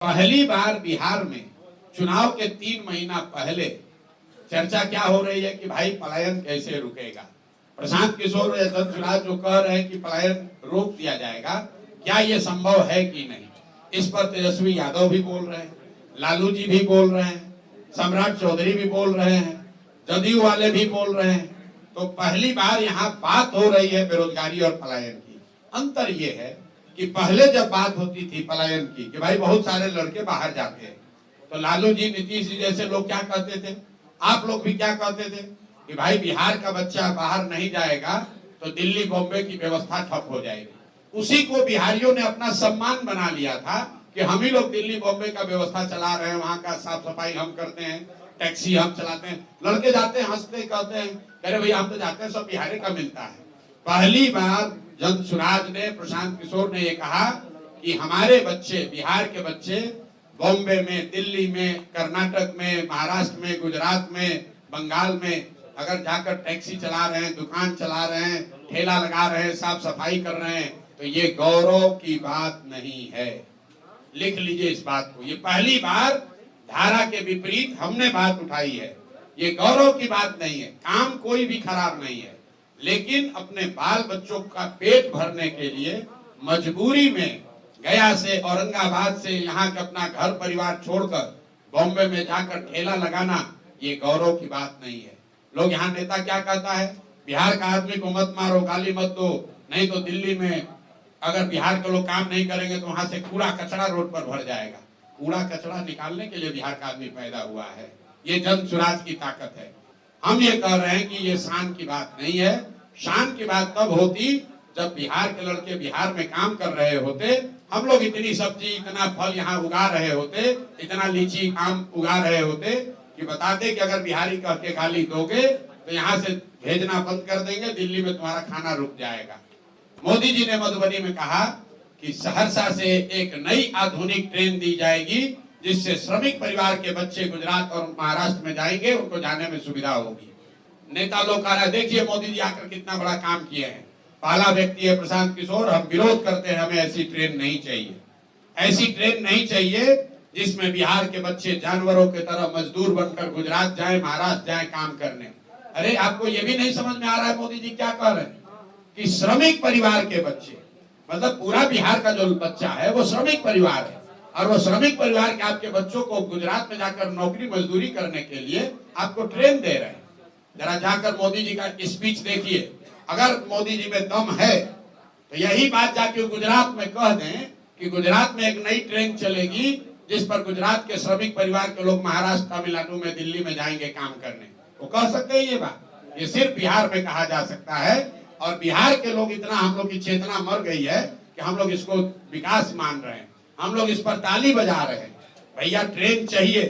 पहली बार बिहार में चुनाव के 3 महीना पहले चर्चा क्या हो रही है कि भाई पलायन कैसे रुकेगा। प्रशांत किशोर या दत्तराज जो कह रहे हैं कि पलायन रोक दिया जाएगा, क्या ये संभव है कि नहीं। इस पर तेजस्वी यादव भी बोल रहे हैं, लालू जी भी बोल रहे हैं, सम्राट चौधरी भी बोल रहे हैं, जदयू वाले भी बोल रहे हैं। तो पहली बार यहाँ बात हो रही है बेरोजगारी और पलायन की। अंतर ये है कि पहले जब बात होती थी पलायन की कि भाई बहुत सारे लड़के बाहर जाते हैं, तो लालू जी, नीतीश जी जैसे लोग क्या कहते थे, आप लोग भी क्या कहते थे कि भाई बिहार का बच्चा बाहर नहीं जाएगा तो दिल्ली बॉम्बे की व्यवस्था ठप हो जाएगी। उसी को बिहारियों ने अपना सम्मान बना लिया था कि हम ही लोग दिल्ली बॉम्बे का व्यवस्था चला रहे हैं, वहां का साफ सफाई हम करते हैं, टैक्सी हम चलाते हैं। लड़के जाते हैं, हंसते कहते हैं, अरे भैया हम तो जाते हैं, सब बिहारी का मिलता है। पहली बार जन सुराज ने, प्रशांत किशोर ने ये कहा कि हमारे बच्चे, बिहार के बच्चे बॉम्बे में, दिल्ली में, कर्नाटक में, महाराष्ट्र में, गुजरात में, बंगाल में अगर जाकर टैक्सी चला रहे हैं, दुकान चला रहे हैं, ठेला लगा रहे हैं, साफ सफाई कर रहे हैं, तो ये गौरव की बात नहीं है। लिख लीजिए इस बात को। ये पहली बार धारा के विपरीत हमने बात उठाई है। ये गौरव की बात नहीं है। काम कोई भी खराब नहीं है, लेकिन अपने बाल बच्चों का पेट भरने के लिए मजबूरी में गया से, औरंगाबाद से यहाँ के अपना घर परिवार छोड़कर बॉम्बे में जाकर ठेला लगाना, ये गौरव की बात नहीं है। लोग यहाँ नेता क्या कहता है, बिहार का आदमी को मत मारो, गाली मत दो, नहीं तो दिल्ली में अगर बिहार के लोग काम नहीं करेंगे तो वहां से कूड़ा कचरा रोड पर भर जाएगा। कूड़ा कचरा निकालने के लिए बिहार का आदमी पैदा हुआ है। ये जन सुराज की ताकत है। हम ये कह रहे हैं कि ये शान की बात नहीं है। शान की बात तब होती जब बिहार के लड़के बिहार में काम कर रहे होते, हम लोग इतनी सब्जी, इतना फल यहाँ उगा रहे होते, इतना लीची आम उगा रहे होते कि बताते कि अगर बिहारी कह के गाली दोगे तो यहाँ से भेजना बंद कर देंगे, दिल्ली में तुम्हारा खाना रुक जाएगा। मोदी जी ने मधुबनी में कहा कि सहरसा से एक नई आधुनिक ट्रेन दी जाएगी जिससे श्रमिक परिवार के बच्चे गुजरात और महाराष्ट्र में जाएंगे, उनको जाने में सुविधा होगी। नेता लोग कह रहे हैं, देखिए मोदी जी आकर कितना बड़ा काम किए हैं। पहला व्यक्ति है प्रशांत किशोर, हम विरोध करते हैं, हमें ऐसी ट्रेन नहीं चाहिए। ऐसी ट्रेन नहीं चाहिए जिसमें बिहार के बच्चे जानवरों की तरह मजदूर बनकर गुजरात जाए, महाराष्ट्र जाए काम करने। अरे आपको ये भी नहीं समझ में आ रहा है मोदी जी क्या कह रहे हैं कि श्रमिक परिवार के बच्चे, मतलब पूरा बिहार का जो बच्चा है वो श्रमिक परिवार है, और वो श्रमिक परिवार के आपके बच्चों को गुजरात में जाकर नौकरी मजदूरी करने के लिए आपको ट्रेन दे रहे हैं। जरा जाकर मोदी जी का स्पीच देखिए। अगर मोदी जी में दम है तो यही बात जाके गुजरात में कह दें कि गुजरात में एक नई ट्रेन चलेगी जिस पर गुजरात के श्रमिक परिवार के लोग महाराष्ट्र, तमिलनाडु में, दिल्ली में जाएंगे काम करने। वो कह सकते हैं ये बात? ये सिर्फ बिहार में कहा जा सकता है। और बिहार के लोग, इतना हम लोग की चेतना मर गई है कि हम लोग इसको विकास मान रहे हैं, हम लोग इस पर ताली बजा रहे हैं। भैया ट्रेन चाहिए,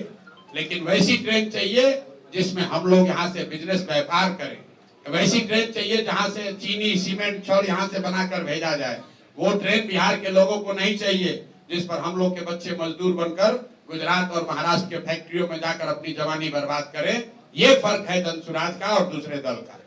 लेकिन वैसी ट्रेन चाहिए जिसमें हम लोग यहाँ से बिजनेस व्यापार करें। वैसी ट्रेन चाहिए जहाँ से चीनी, सीमेंट, छड़ यहाँ से बनाकर भेजा जाए। वो ट्रेन बिहार के लोगों को नहीं चाहिए जिस पर हम लोग के बच्चे मजदूर बनकर गुजरात और महाराष्ट्र के फैक्ट्रियों में जाकर अपनी जवानी बर्बाद करें। ये फर्क है जन सुराज का और दूसरे दल का।